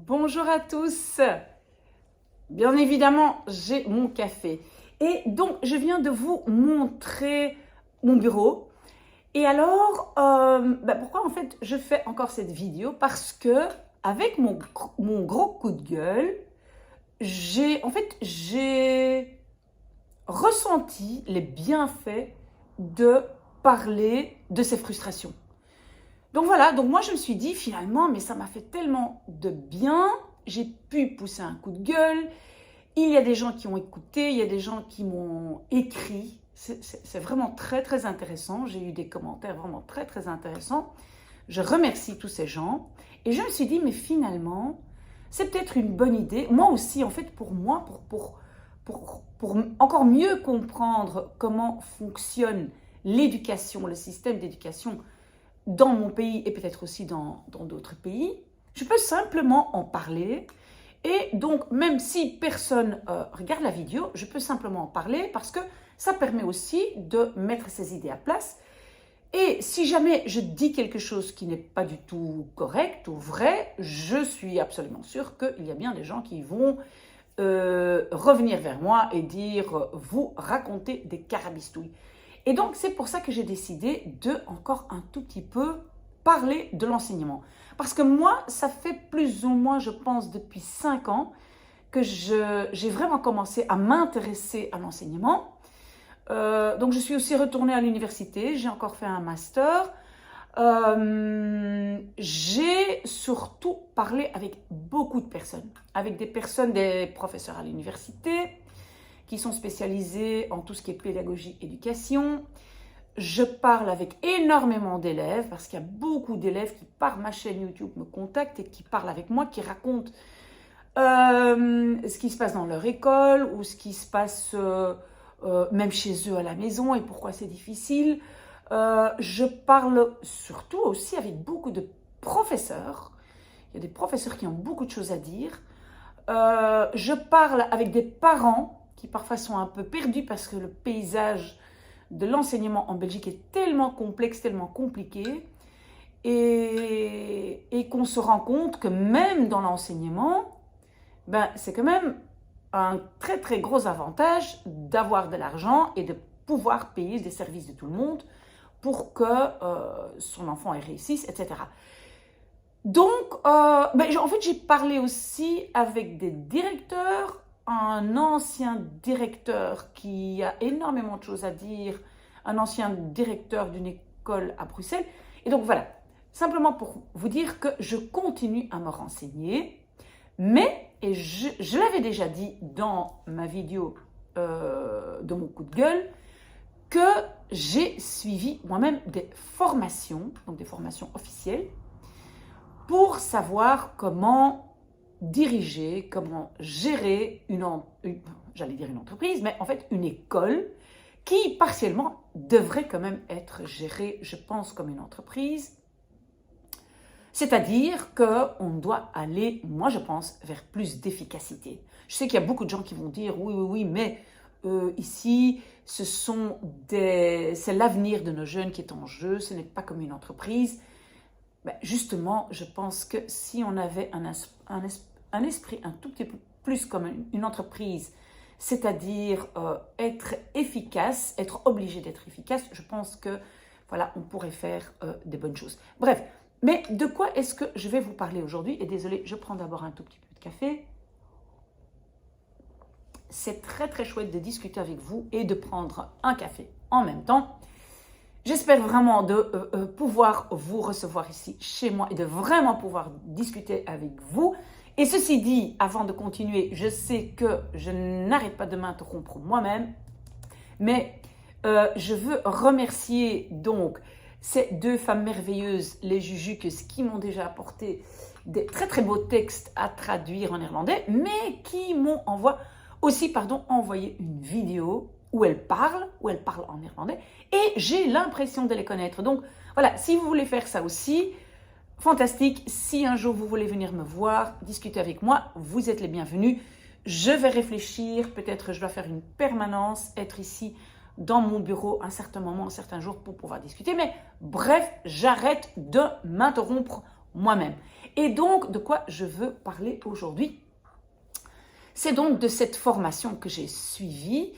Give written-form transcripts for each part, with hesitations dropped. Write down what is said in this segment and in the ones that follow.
Bonjour à tous. Bien évidemment, j'ai mon café. Et donc, je viens de vous montrer mon bureau. Et alors, pourquoi en fait je fais encore cette vidéo? Parce que avec mon gros coup de gueule, j'ai ressenti les bienfaits de parler de ces frustrations. Donc voilà, donc moi je me suis dit finalement, mais ça m'a fait tellement de bien, j'ai pu pousser un coup de gueule, il y a des gens qui ont écouté, il y a des gens qui m'ont écrit, c'est vraiment très très intéressant, j'ai eu des commentaires vraiment très très intéressants, je remercie tous ces gens et je me suis dit mais finalement, c'est peut-être une bonne idée, moi aussi en fait pour moi, pour encore mieux comprendre comment fonctionne l'éducation, le système d'éducation, dans mon pays et peut-être aussi dans d'autres pays, je peux simplement en parler. Et donc, même si personne regarde la vidéo, je peux simplement en parler parce que ça permet aussi de mettre ses idées à place. Et si jamais je dis quelque chose qui n'est pas du tout correct ou vrai, je suis absolument sûre qu'il y a bien des gens qui vont revenir vers moi et dire « vous racontez des carabistouilles ». Et donc, c'est pour ça que j'ai décidé de encore un tout petit peu parler de l'enseignement. Parce que moi, ça fait plus ou moins, je pense, depuis 5 ans que j'ai vraiment commencé à m'intéresser à l'enseignement. Donc, je suis aussi retournée à l'université, j'ai encore fait un master. J'ai surtout parlé avec beaucoup de personnes, avec des professeurs à l'université, qui sont spécialisés en tout ce qui est pédagogie, éducation. Je parle avec énormément d'élèves, parce qu'il y a beaucoup d'élèves qui, par ma chaîne YouTube, me contactent et qui parlent avec moi, qui racontent ce qui se passe dans leur école ou ce qui se passe même chez eux à la maison et pourquoi c'est difficile. Je parle surtout aussi avec beaucoup de professeurs. Il y a des professeurs qui ont beaucoup de choses à dire. Je parle avec des parents qui parfois sont un peu perdus parce que le paysage de l'enseignement en Belgique est tellement complexe, tellement compliqué, et qu'on se rend compte que même dans l'enseignement, c'est quand même un très très gros avantage d'avoir de l'argent et de pouvoir payer des services de tout le monde pour que son enfant réussisse, etc. Donc, en fait, j'ai parlé aussi avec des directeurs, un ancien directeur qui a énormément de choses à dire, un ancien directeur d'une école à Bruxelles. Et donc voilà, simplement pour vous dire que je continue à me renseigner, mais, et je l'avais déjà dit dans ma vidéo de mon coup de gueule, que j'ai suivi moi-même des formations, donc des formations officielles, pour savoir comment diriger, comment gérer j'allais dire une entreprise, mais en fait une école qui partiellement devrait quand même être gérée, je pense, comme une entreprise. C'est-à-dire qu'on doit aller, moi je pense, vers plus d'efficacité. Je sais qu'il y a beaucoup de gens qui vont dire oui, mais ici, c'est l'avenir de nos jeunes qui est en jeu, ce n'est pas comme une entreprise. Justement, je pense que si on avait un esprit un tout petit peu plus comme une entreprise, c'est-à-dire être efficace, être obligé d'être efficace, je pense que voilà, on pourrait faire des bonnes choses. Bref, mais de quoi est-ce que je vais vous parler aujourd'hui? Et désolé, je prends d'abord un tout petit peu de café. C'est très très chouette de discuter avec vous et de prendre un café en même temps. J'espère vraiment de pouvoir vous recevoir ici chez moi et de vraiment pouvoir discuter avec vous. Et ceci dit, avant de continuer, je sais que je n'arrête pas de m'interrompre moi-même, mais je veux remercier donc ces deux femmes merveilleuses, les Jujuques, qui m'ont déjà apporté des très très beaux textes à traduire en néerlandais, mais qui m'ont envoyé une vidéo où elles parlent en néerlandais, et j'ai l'impression de les connaître. Donc voilà, si vous voulez faire ça aussi, fantastique. Si un jour vous voulez venir me voir, discuter avec moi, vous êtes les bienvenus. Je vais réfléchir, peut-être je dois faire une permanence, être ici dans mon bureau un certain moment, un certain jour pour pouvoir discuter. Mais bref, j'arrête de m'interrompre moi-même. Et donc, de quoi je veux parler aujourd'hui? C'est donc de cette formation que j'ai suivie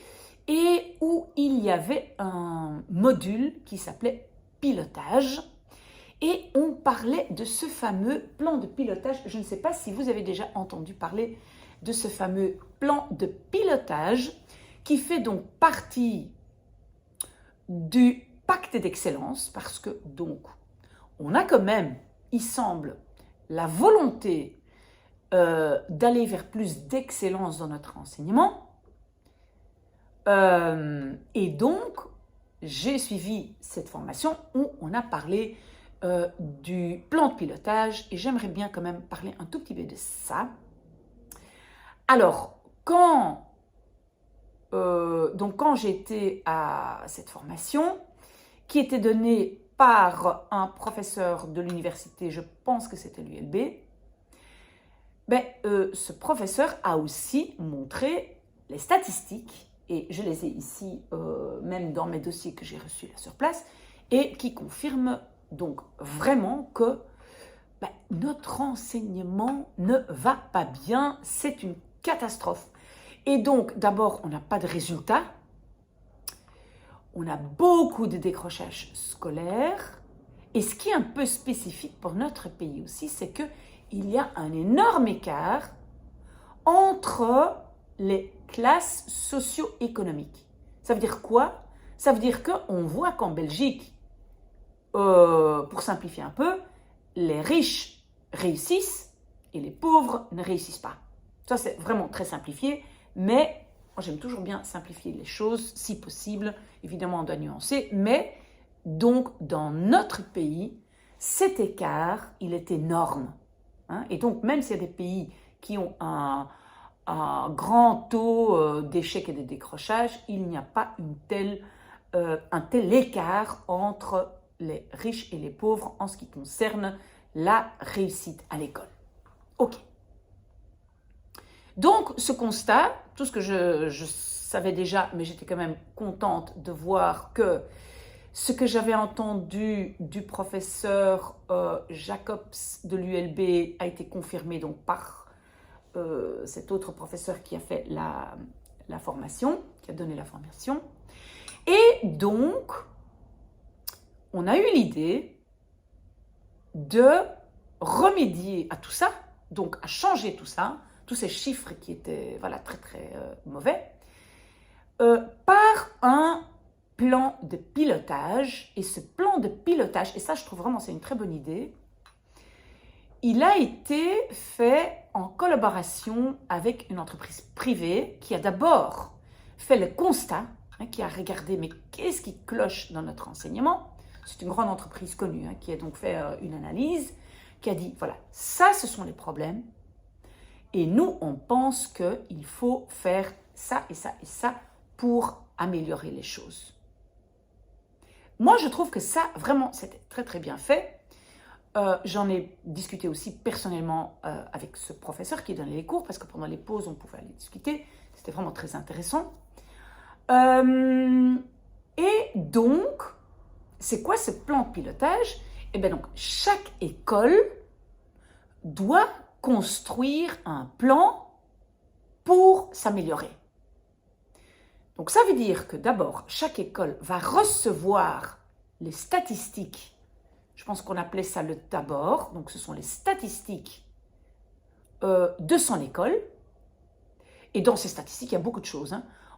et où il y avait un module qui s'appelait pilotage. Et on parlait de ce fameux plan de pilotage. Je ne sais pas si vous avez déjà entendu parler de ce fameux plan de pilotage qui fait donc partie du pacte d'excellence parce que donc on a quand même, il semble, la volonté d'aller vers plus d'excellence dans notre enseignement. Et donc, j'ai suivi cette formation où on a parlé du plan de pilotage et j'aimerais bien quand même parler un tout petit peu de ça. Alors, quand j'étais à cette formation, qui était donnée par un professeur de l'université, je pense que c'était l'ULB, ce professeur a aussi montré les statistiques, et je les ai ici, même dans mes dossiers que j'ai reçus là sur place, et qui confirment donc vraiment que notre enseignement ne va pas bien, c'est une catastrophe. Et donc, d'abord, on n'a pas de résultats, on a beaucoup de décrochage scolaire, et ce qui est un peu spécifique pour notre pays aussi, c'est qu'il y a un énorme écart entre les classes socio-économiques. Ça veut dire quoi? Ça veut dire qu'on voit qu'en Belgique, pour simplifier un peu, les riches réussissent et les pauvres ne réussissent pas. Ça, c'est vraiment très simplifié, mais moi, j'aime toujours bien simplifier les choses, si possible. Évidemment, on doit nuancer, mais donc, dans notre pays, cet écart, il est énorme. Hein? Et donc, même s'il y a des pays qui ont un grand taux d'échec et de décrochage, il n'y a pas un tel écart entre les riches et les pauvres en ce qui concerne la réussite à l'école. Ok. Donc, ce constat, tout ce que je savais déjà, mais j'étais quand même contente de voir que ce que j'avais entendu du professeur Jacobs de l'ULB a été confirmé donc par cet autre professeur qui a fait la formation, qui a donné la formation. Et donc, on a eu l'idée de remédier à tout ça, donc à changer tout ça, tous ces chiffres qui étaient très très mauvais, par un plan de pilotage. Et ce plan de pilotage, et ça je trouve vraiment c'est une très bonne idée, il a été fait en collaboration avec une entreprise privée qui a d'abord fait le constat, qui a regardé mais qu'est-ce qui cloche dans notre enseignement. C'est une grande entreprise connue qui a donc fait une analyse, qui a dit voilà, ça ce sont les problèmes et nous on pense qu'il faut faire ça et ça et ça pour améliorer les choses. Moi je trouve que ça vraiment c'était très très bien fait. J'en ai discuté aussi personnellement avec ce professeur qui donnait les cours, parce que pendant les pauses, on pouvait aller discuter. C'était vraiment très intéressant. Et donc, c'est quoi ce plan de pilotage? Eh bien donc, chaque école doit construire un plan pour s'améliorer. Donc, ça veut dire que d'abord, chaque école va recevoir les statistiques. Je pense qu'on appelait ça le tabord, donc ce sont les statistiques de son école. Et dans ces statistiques, il y a beaucoup de choses.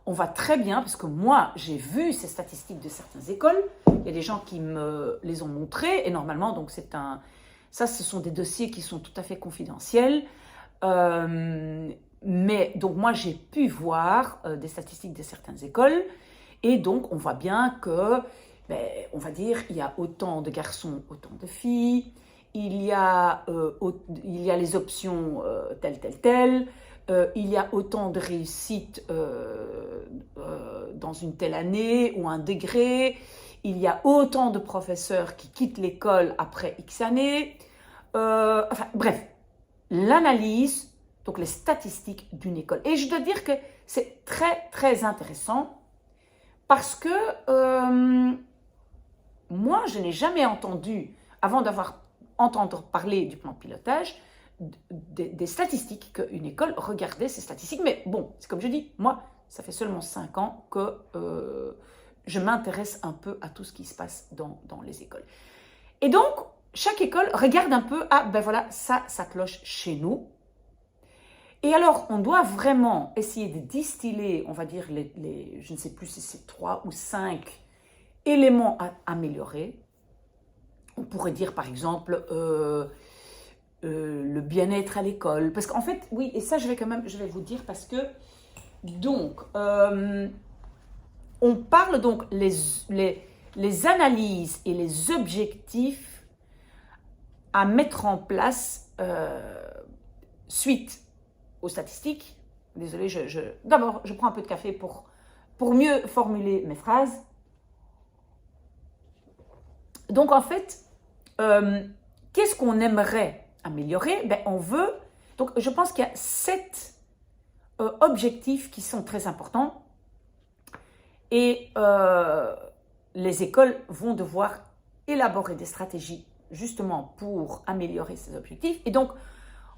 On va très bien, parce que moi, j'ai vu ces statistiques de certaines écoles. Il y a des gens qui me les ont montrées, et normalement, donc ça, ce sont des dossiers qui sont tout à fait confidentiels. Mais donc moi, j'ai pu voir des statistiques de certaines écoles, et donc on voit bien que on va dire, il y a autant de garçons, autant de filles, il y a les options telles, il y a autant de réussites dans une telle année ou un degré, il y a autant de professeurs qui quittent l'école après X années, bref, l'analyse, donc les statistiques d'une école. Et je dois dire que c'est très très intéressant parce que moi, je n'ai jamais entendu, avant d'avoir entendre parler du plan de pilotage, des statistiques, qu'une école regardait ces statistiques. Mais bon, c'est comme je dis, moi, ça fait seulement 5 ans que je m'intéresse un peu à tout ce qui se passe dans les écoles. Et donc, chaque école regarde un peu, ah ben voilà, ça cloche chez nous. Et alors, on doit vraiment essayer de distiller, on va dire, je ne sais plus si c'est 3 ou 5 éléments à améliorer. On pourrait dire, par exemple, le bien-être à l'école. Parce qu'en fait, oui, et ça, je vais vous dire, parce que, donc, on parle donc les analyses et les objectifs à mettre en place suite aux statistiques. Désolée, d'abord, je prends un peu de café pour mieux formuler mes phrases. Donc, en fait, qu'est-ce qu'on aimerait améliorer? Ben, on veut... Donc, je pense qu'il y a 7 objectifs qui sont très importants. Et les écoles vont devoir élaborer des stratégies justement pour améliorer ces objectifs. Et donc,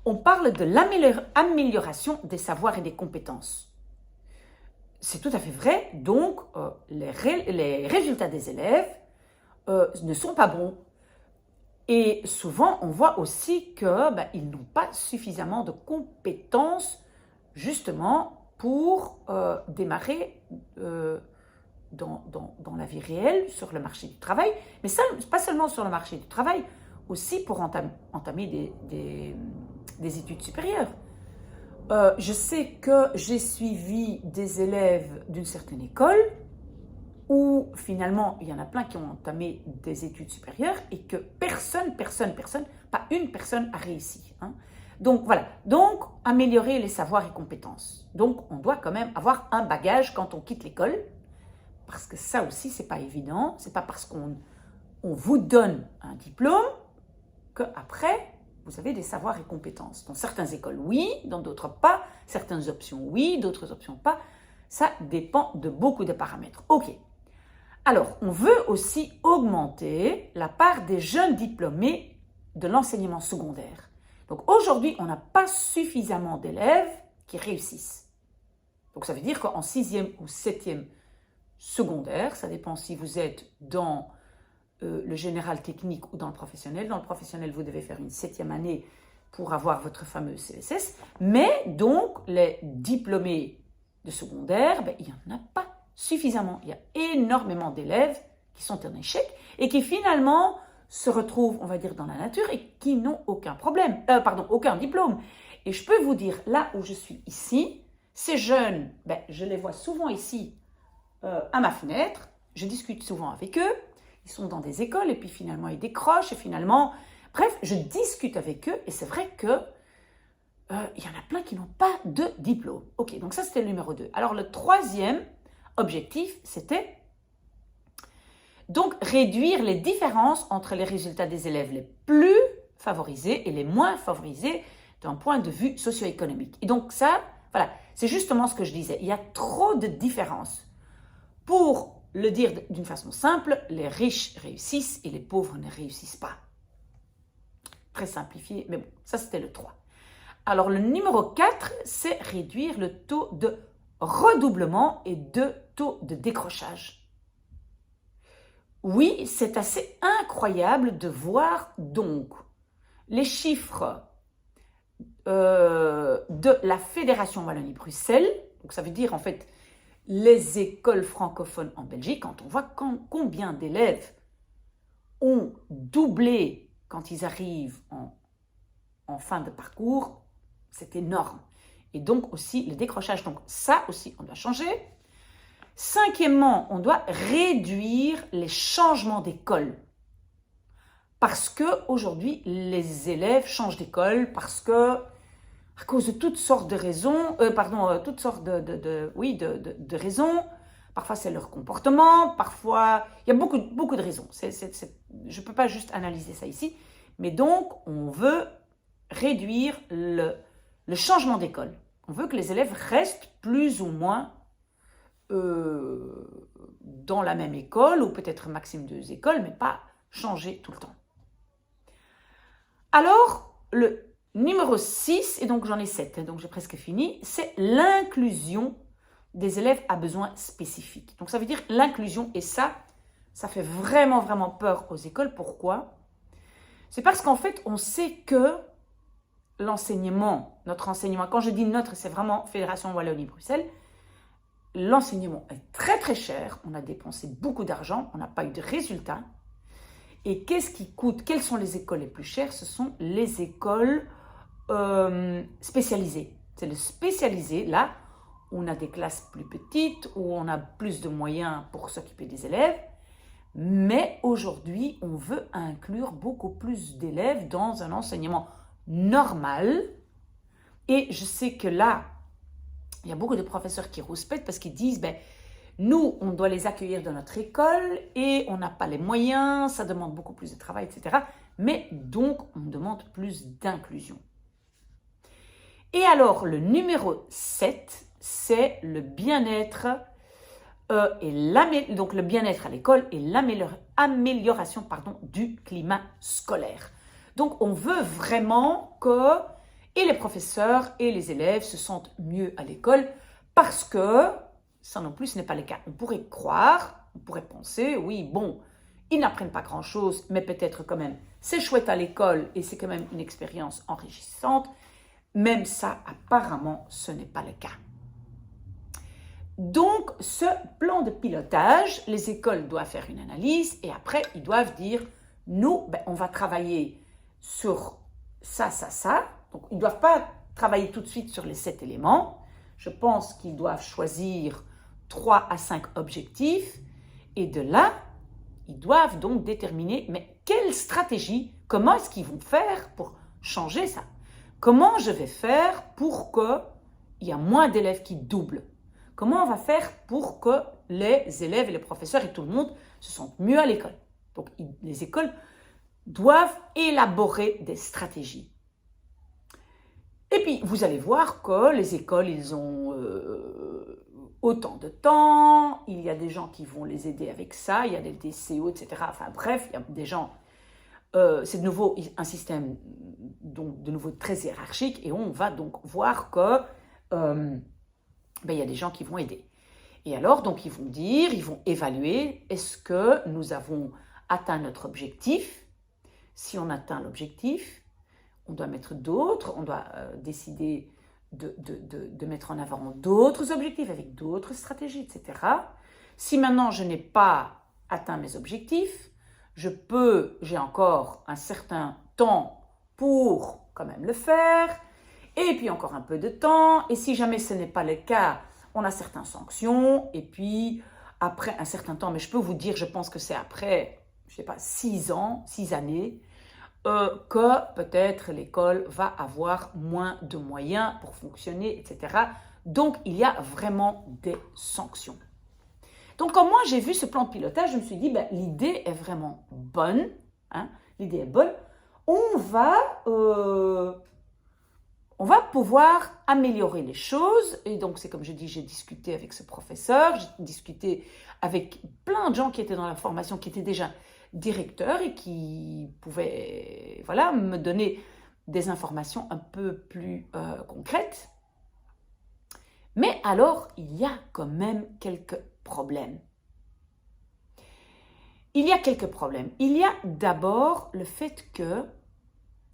on parle de l'amélioration des savoirs et des compétences. C'est tout à fait vrai. Donc, les résultats des élèves ne sont pas bons. Et souvent, on voit aussi qu'ils n'ont pas suffisamment de compétences justement pour démarrer dans la vie réelle, sur le marché du travail, mais ça, pas seulement sur le marché du travail, aussi pour entamer des études supérieures. Je sais que j'ai suivi des élèves d'une certaine école où finalement il y en a plein qui ont entamé des études supérieures et que personne, pas une personne a réussi. Hein. Donc voilà, donc améliorer les savoirs et compétences. Donc on doit quand même avoir un bagage quand on quitte l'école, parce que ça aussi c'est pas évident, c'est pas parce qu'on vous donne un diplôme qu'après vous avez des savoirs et compétences. Dans certaines écoles oui, dans d'autres pas, certaines options oui, d'autres options pas, ça dépend de beaucoup de paramètres. Ok. Alors, on veut aussi augmenter la part des jeunes diplômés de l'enseignement secondaire. Donc aujourd'hui, on n'a pas suffisamment d'élèves qui réussissent. Donc ça veut dire qu'en 6e ou 7e secondaire, ça dépend si vous êtes dans le général technique ou dans le professionnel. Dans le professionnel, vous devez faire une 7e année pour avoir votre fameux CSS. Mais donc, les diplômés de secondaire, il n'y en a pas suffisamment. Il y a énormément d'élèves qui sont en échec et qui finalement se retrouvent, on va dire, dans la nature et qui n'ont aucun aucun diplôme. Et je peux vous dire, là où je suis ici, ces jeunes, je les vois souvent ici à ma fenêtre, je discute souvent avec eux, ils sont dans des écoles et puis finalement ils décrochent et finalement, bref, je discute avec eux et c'est vrai que il y en a plein qui n'ont pas de diplôme. Ok, donc ça c'était le numéro 2. Alors le 3e objectif, c'était donc réduire les différences entre les résultats des élèves les plus favorisés et les moins favorisés d'un point de vue socio-économique. Et donc ça, voilà, c'est justement ce que je disais. Il y a trop de différences. Pour le dire d'une façon simple, les riches réussissent et les pauvres ne réussissent pas. Très simplifié, mais bon, ça c'était le 3. Alors le numéro 4, c'est réduire le taux de redoublement et de taux de décrochage. Oui, c'est assez incroyable de voir donc les chiffres de la Fédération Wallonie-Bruxelles. Donc ça veut dire en fait les écoles francophones en Belgique, quand on voit combien d'élèves ont doublé quand ils arrivent en fin de parcours, c'est énorme. Et donc aussi le décrochage. Donc ça aussi, on doit changer. 5e, on doit réduire les changements d'école. Parce qu'aujourd'hui, les élèves changent d'école parce que, à cause de toutes sortes de raisons, toutes sortes de raisons. Parfois, c'est leur comportement, parfois, il y a beaucoup de raisons. Je ne peux pas juste analyser ça ici. Mais donc, on veut réduire le changement d'école. On veut que les élèves restent plus ou moins dans la même école, ou peut-être maximum 2 écoles, mais pas changer tout le temps. Alors, le numéro 6, et donc j'en ai 7, donc j'ai presque fini, c'est l'inclusion des élèves à besoins spécifiques. Donc ça veut dire l'inclusion, et ça fait vraiment, vraiment peur aux écoles. Pourquoi? C'est parce qu'en fait, on sait que l'enseignement, notre enseignement, quand je dis notre, c'est vraiment Fédération Wallonie-Bruxelles, l'enseignement est très très cher, on a dépensé beaucoup d'argent, on n'a pas eu de résultats. Et qu'est-ce qui coûte? Quelles sont les écoles les plus chères? Ce sont les écoles spécialisées. C'est le spécialisé, là, où on a des classes plus petites, où on a plus de moyens pour s'occuper des élèves. Mais aujourd'hui, on veut inclure beaucoup plus d'élèves dans un enseignement normal. Et je sais que là, il y a beaucoup de professeurs qui rouspètent parce qu'ils disent, nous, on doit les accueillir dans notre école et on n'a pas les moyens, ça demande beaucoup plus de travail, etc. Mais donc, on demande plus d'inclusion. Et alors, le numéro 7, c'est le bien-être donc le bien-être à l'école et l'amélioration du climat scolaire. Donc, on veut vraiment que et les professeurs et les élèves se sentent mieux à l'école parce que, ça non plus, ce n'est pas le cas. On pourrait croire, on pourrait penser, oui, bon, ils n'apprennent pas grand-chose, mais peut-être quand même, c'est chouette à l'école et c'est quand même une expérience enrichissante. Même ça, apparemment, ce n'est pas le cas. Donc, ce plan de pilotage, les écoles doivent faire une analyse et après, ils doivent dire, nous, on va travailler sur ça, ça, ça. Donc, ils ne doivent pas travailler tout de suite sur les 7 éléments. Je pense qu'ils doivent choisir 3 à 5 objectifs. Et de là, ils doivent donc déterminer, mais quelle stratégie, comment est-ce qu'ils vont faire pour changer ça? Comment je vais faire pour qu'il y ait moins d'élèves qui doublent? Comment on va faire pour que les élèves et les professeurs et tout le monde se sentent mieux à l'école? Donc, les écoles doivent élaborer des stratégies. Et puis, vous allez voir que les écoles, ils ont autant de temps, il y a des gens qui vont les aider avec ça, il y a des DCO, etc. Enfin bref, il y a des gens, c'est de nouveau un système donc, de nouveau très hiérarchique et on va donc voir que il y a des gens qui vont aider. Et alors, donc, ils vont dire, ils vont évaluer, est-ce que nous avons atteint notre objectif? Si on atteint l'objectif, on doit mettre d'autres, on doit décider de mettre en avant d'autres objectifs avec d'autres stratégies, etc. Si maintenant je n'ai pas atteint mes objectifs, j'ai encore un certain temps pour quand même le faire, et puis encore un peu de temps, et si jamais ce n'est pas le cas, on a certaines sanctions, et puis après un certain temps, mais je peux vous dire, je pense que c'est après, je ne sais pas, 6 années, que peut-être l'école va avoir moins de moyens pour fonctionner, etc. Donc, il y a vraiment des sanctions. Donc, quand moi j'ai vu ce plan de pilotage, je me suis dit, l'idée est vraiment bonne. L'idée est bonne. On va pouvoir améliorer les choses. Et donc, c'est comme je dis, j'ai discuté avec ce professeur, j'ai discuté avec plein de gens qui étaient dans la formation, qui étaient déjà directeurs et qui pouvaient me donner des informations un peu plus concrètes. Mais alors, il y a quand même quelques problèmes. Il y a quelques problèmes. Il y a d'abord le fait que,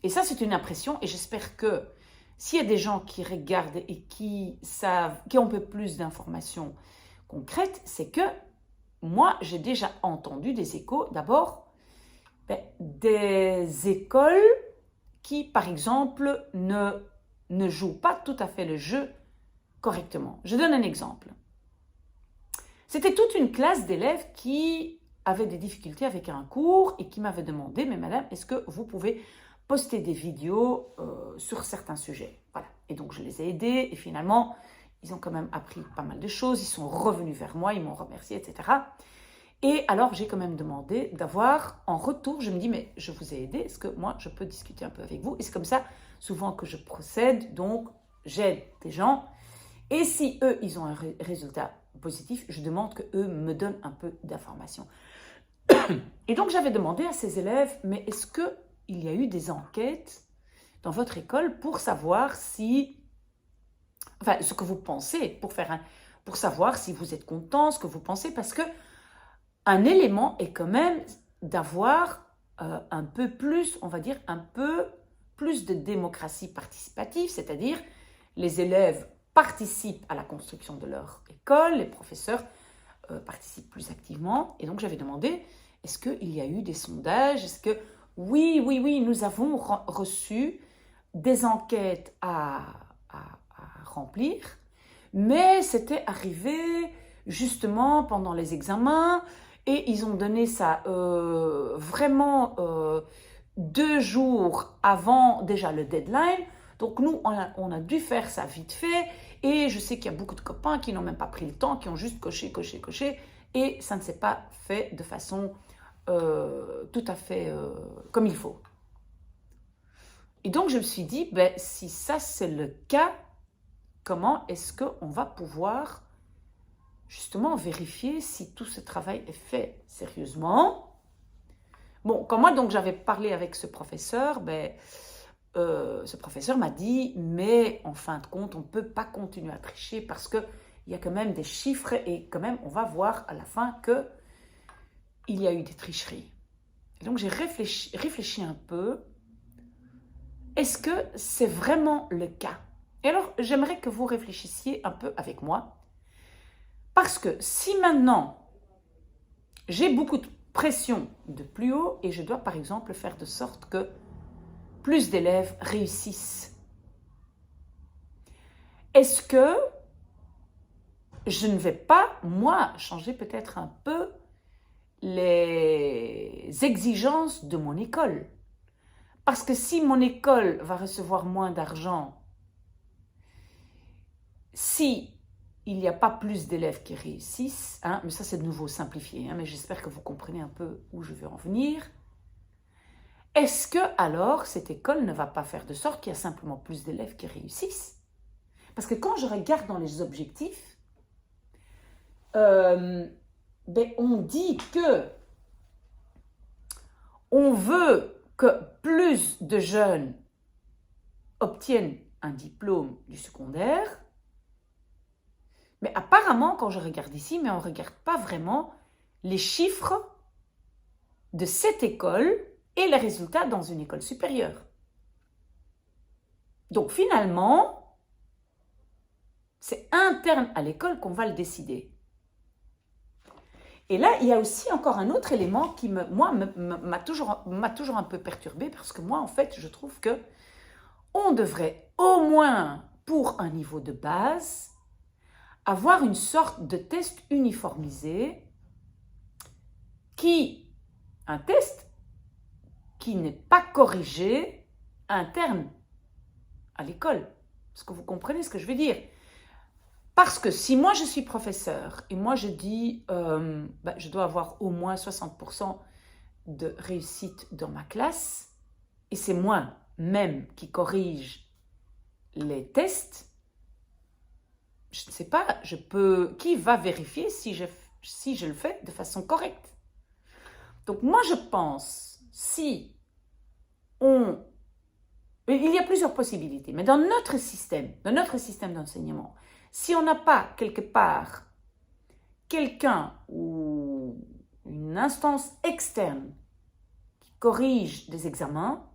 et ça c'est une impression, et j'espère que s'il y a des gens qui regardent et qui ont un peu plus d'informations concrètes, c'est que moi, j'ai déjà entendu des échos, d'abord, des écoles qui, par exemple, ne jouent pas tout à fait le jeu correctement. Je donne un exemple. C'était toute une classe d'élèves qui avaient des difficultés avec un cours et qui m'avaient demandé, mais madame, est-ce que vous pouvez poster des vidéos sur certains sujets? Voilà. Et donc, je les ai aidés et finalement, ils ont quand même appris pas mal de choses, ils sont revenus vers moi, ils m'ont remercié, etc. Et alors, j'ai quand même demandé d'avoir en retour, je me dis, mais je vous ai aidé, est-ce que moi, je peux discuter un peu avec vous? Et c'est comme ça, souvent, que je procède, donc j'aide des gens. Et si eux, ils ont un résultat positif, je demande qu'eux me donnent un peu d'informations. Et donc, j'avais demandé à ces élèves, mais est-ce que il y a eu des enquêtes dans votre école pour savoir si, enfin, ce que vous pensez, pour savoir si vous êtes content, ce que vous pensez, parce que un élément est quand même d'avoir un peu plus, on va dire, un peu plus de démocratie participative, c'est-à-dire les élèves participent à la construction de leur école, les professeurs participent plus activement. Et donc, j'avais demandé, est-ce qu'il y a eu des sondages? Est-ce que, oui, nous avons reçu des enquêtes à remplir, mais c'était arrivé justement pendant les examens et ils ont donné ça vraiment 2 jours avant déjà le deadline. Donc nous, on a dû faire ça vite fait et je sais qu'il y a beaucoup de copains qui n'ont même pas pris le temps, qui ont juste coché et ça ne s'est pas fait de façon tout à fait comme il faut. Et donc je me suis dit, ben, si ça c'est le cas, comment est-ce qu'on va pouvoir justement vérifier si tout ce travail est fait sérieusement? Bon, quand moi donc j'avais parlé avec ce professeur, ben, ce professeur m'a dit, mais en fin de compte, on ne peut pas continuer à tricher parce qu'il y a quand même des chiffres et quand même, on va voir à la fin qu'il y a eu des tricheries. Et donc, j'ai réfléchi un peu. Est-ce que c'est vraiment le cas? Et alors, j'aimerais que vous réfléchissiez un peu avec moi. Parce que si maintenant, j'ai beaucoup de pression de plus haut et je dois, par exemple, faire de sorte que plus d'élèves réussissent. Est-ce que je ne vais pas, moi, changer peut-être un peu les exigences de mon école? Parce que si mon école va recevoir moins d'argent, si il n'y a pas plus d'élèves qui réussissent, mais ça c'est de nouveau simplifié, mais j'espère que vous comprenez un peu où je veux en venir. Est-ce que alors cette école ne va pas faire de sorte qu'il y a simplement plus d'élèves qui réussissent? Parce que quand je regarde dans les objectifs, ben, on dit que on veut que plus de jeunes obtiennent un diplôme du secondaire, mais apparemment, quand je regarde ici, mais on ne regarde pas vraiment les chiffres de cette école et les résultats dans une école supérieure. Donc finalement, c'est interne à l'école qu'on va le décider. Et là, il y a aussi encore un autre élément qui m'a toujours un peu perturbée parce que moi, en fait, je trouve que on devrait au moins, pour un niveau de base, avoir une sorte de test uniformisé un test qui n'est pas corrigé interne à l'école. Est-ce que vous comprenez ce que je veux dire? Parce que si moi je suis professeur et moi je dis je dois avoir au moins 60% de réussite dans ma classe et c'est moi même qui corrige les tests, je ne sais pas, qui va vérifier si je le fais de façon correcte? Donc moi je pense, il y a plusieurs possibilités, mais dans notre système d'enseignement, si on n'a pas quelque part quelqu'un ou une instance externe qui corrige des examens,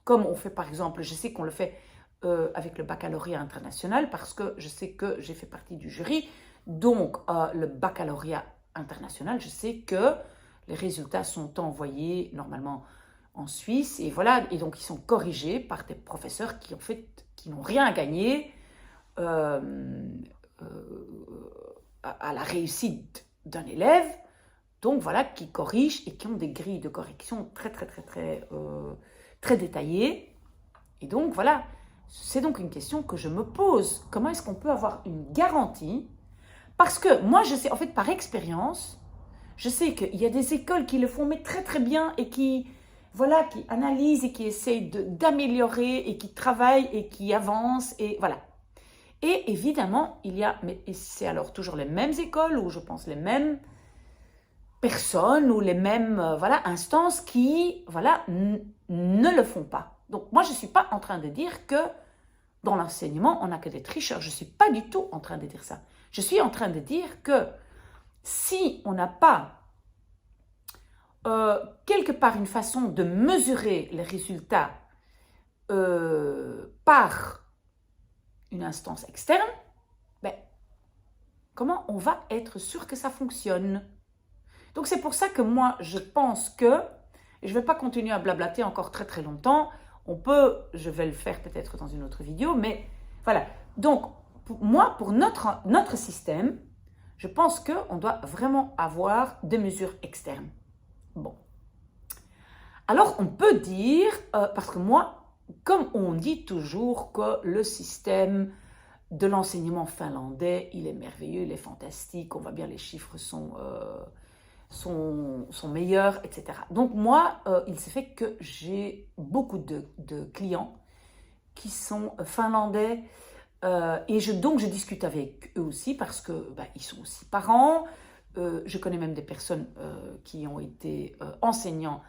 comme on fait par exemple, je sais qu'on le fait avec le baccalauréat international parce que je sais que j'ai fait partie du jury, donc le baccalauréat international, je sais que les résultats sont envoyés normalement en Suisse et voilà, et donc ils sont corrigés par des professeurs qui n'ont rien à gagner à la réussite d'un élève, donc voilà, qui corrigent et qui ont des grilles de correction très détaillées. Et donc voilà, c'est donc une question que je me pose. Comment est-ce qu'on peut avoir une garantie? Parce que moi, je sais, en fait, par expérience, je sais qu'il y a des écoles qui le font mais très bien et qui analysent et qui essayent d'améliorer et qui travaillent et qui avancent et voilà. Et évidemment, et c'est alors toujours les mêmes écoles ou je pense les mêmes personnes ou les mêmes voilà, instances qui voilà, ne le font pas. Donc moi, je ne suis pas en train de dire que dans l'enseignement, on n'a que des tricheurs. Je ne suis pas du tout en train de dire ça. Je suis en train de dire que si on n'a pas quelque part une façon de mesurer les résultats par une instance externe, ben, comment on va être sûr que ça fonctionne? Donc c'est pour ça que moi je pense que, et je ne vais pas continuer à blablater encore très très longtemps, je vais le faire peut-être dans une autre vidéo, mais voilà. Donc pour notre système, je pense qu'on doit vraiment avoir des mesures externes. Bon. Alors on peut dire, parce que moi, comme on dit toujours que le système de l'enseignement finlandais, il est merveilleux, il est fantastique, on voit bien les chiffres sont meilleurs, etc. Donc moi, il se fait que j'ai beaucoup de clients qui sont finlandais et donc je discute avec eux aussi parce que ils sont aussi parents. Je connais même des personnes qui ont été enseignants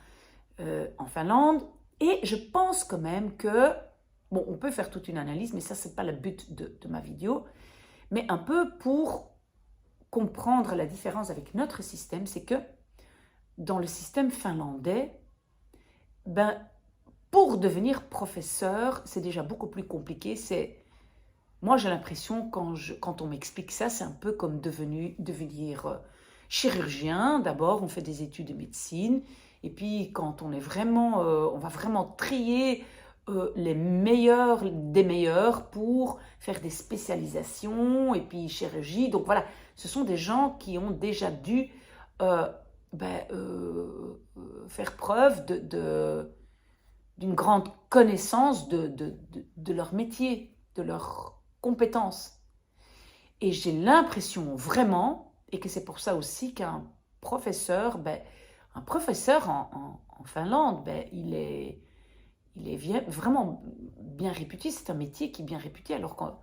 en Finlande et je pense quand même que, bon, on peut faire toute une analyse, mais ça, c'est pas le but de ma vidéo, mais un peu pour comprendre la différence avec notre système, c'est que dans le système finlandais, pour devenir professeur, c'est déjà beaucoup plus compliqué. Moi, j'ai l'impression, quand on m'explique ça, c'est un peu comme devenir chirurgien. D'abord, on fait des études de médecine, et puis quand on est vraiment, on va vraiment trier les meilleurs des meilleurs pour faire des spécialisations, et puis chirurgie. Donc voilà, ce sont des gens qui ont déjà dû faire preuve d'une grande connaissance de leur métier, de leurs compétences. Et j'ai l'impression vraiment, et que c'est pour ça aussi qu'un professeur, en Finlande, il est vraiment bien réputé. C'est un métier qui est bien réputé, alors qu'en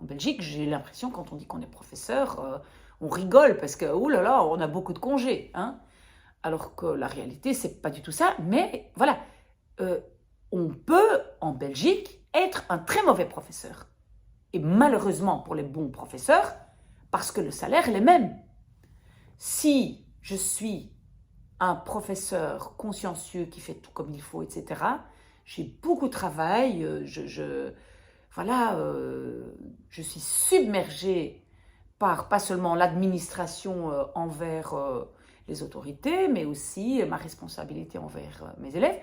Belgique, j'ai l'impression, quand on dit qu'on est professeur, on rigole parce que, oh là là, on a beaucoup de congés, hein. Alors que la réalité, c'est pas du tout ça. Mais voilà, on peut, en Belgique, être un très mauvais professeur. Et malheureusement pour les bons professeurs, parce que le salaire est le même. Si je suis un professeur consciencieux qui fait tout comme il faut, etc., j'ai beaucoup de travail, je suis submergée par pas seulement l'administration envers les autorités, mais aussi ma responsabilité envers mes élèves.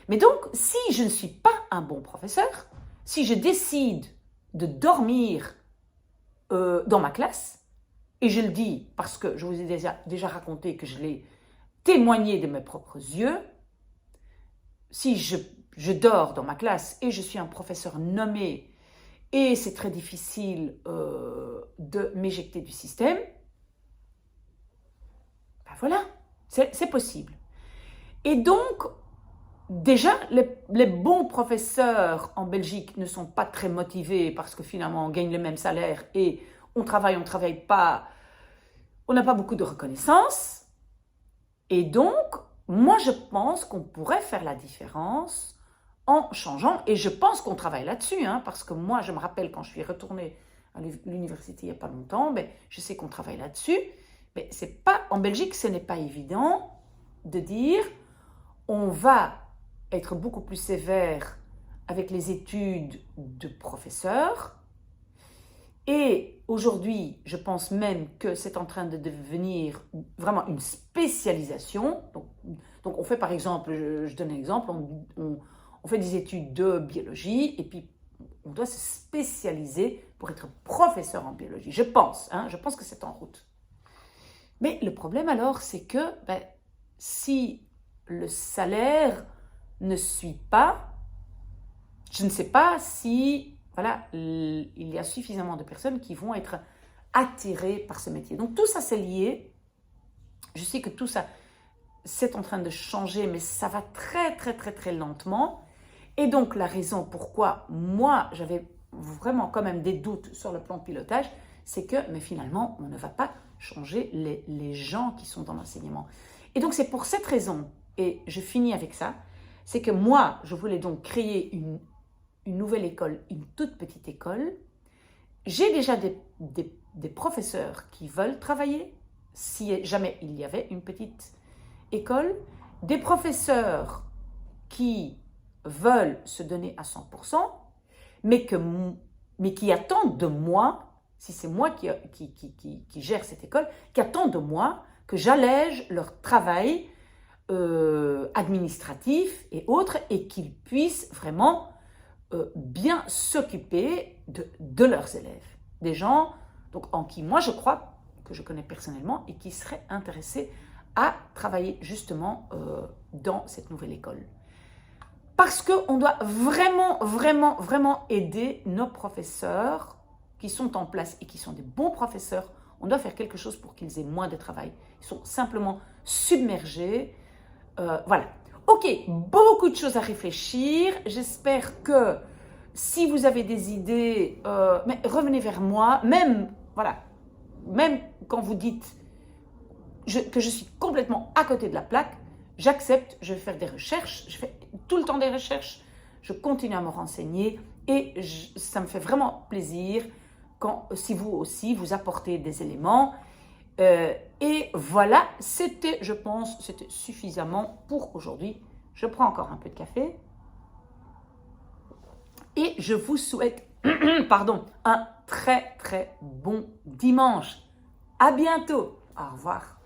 Mais donc, si je ne suis pas un bon professeur, si je décide de dormir dans ma classe, et je le dis parce que je vous ai déjà raconté que je l'ai témoigné de mes propres yeux, si je dors dans ma classe et je suis un professeur nommé et c'est très difficile de m'éjecter du système, voilà, c'est possible. Et donc, déjà, les bons professeurs en Belgique ne sont pas très motivés parce que finalement, on gagne le même salaire et on travaille pas, on n'a pas beaucoup de reconnaissance. Et donc, moi, je pense qu'on pourrait faire la différence en changeant, et je pense qu'on travaille là-dessus, hein, parce que moi, je me rappelle quand je suis retournée à l'université il n'y a pas longtemps, je sais qu'on travaille là-dessus, mais en Belgique, ce n'est pas évident de dire on va être beaucoup plus sévère avec les études de professeurs. Et aujourd'hui, je pense même que c'est en train de devenir vraiment une spécialisation. Donc on fait par exemple, je donne un exemple, on fait des études de biologie et puis on doit se spécialiser pour être professeur en biologie. Je pense que c'est en route. Mais le problème alors, c'est que si le salaire ne suit pas, je ne sais pas si il y a suffisamment de personnes qui vont être attirées par ce métier. Donc tout ça, c'est lié. Je sais que tout ça, c'est en train de changer, mais ça va très, très, très, très lentement. Et donc la raison pourquoi moi, j'avais vraiment quand même des doutes sur le plan de pilotage, c'est que, mais finalement, on ne va pas changer les gens qui sont dans l'enseignement. Et donc c'est pour cette raison, et je finis avec ça, c'est que moi, je voulais donc créer une nouvelle école, une toute petite école. J'ai déjà des professeurs qui veulent travailler, si jamais il y avait une petite école, des professeurs qui veulent se donner à 100%, mais qui attendent de moi, si c'est moi qui gère cette école, qui attendent de moi que j'allège leur travail administratif et autres, et qu'ils puissent vraiment bien s'occuper de leurs élèves. Des gens donc, en qui moi je crois, que je connais personnellement, et qui seraient intéressés à travailler justement dans cette nouvelle école. Parce qu'on doit vraiment, vraiment, vraiment aider nos professeurs qui sont en place et qui sont des bons professeurs. On doit faire quelque chose pour qu'ils aient moins de travail. Ils sont simplement submergés. Voilà. Ok, beaucoup de choses à réfléchir. J'espère que si vous avez des idées, mais revenez vers moi. Même quand vous dites que je suis complètement à côté de la plaque, j'accepte, je vais faire des recherches, je fais tout le temps des recherches, je continue à me renseigner et ça me fait vraiment plaisir si vous aussi vous apportez des éléments. Et voilà, je pense, c'était suffisamment pour aujourd'hui. Je prends encore un peu de café et je vous souhaite un très très bon dimanche. À bientôt. Au revoir.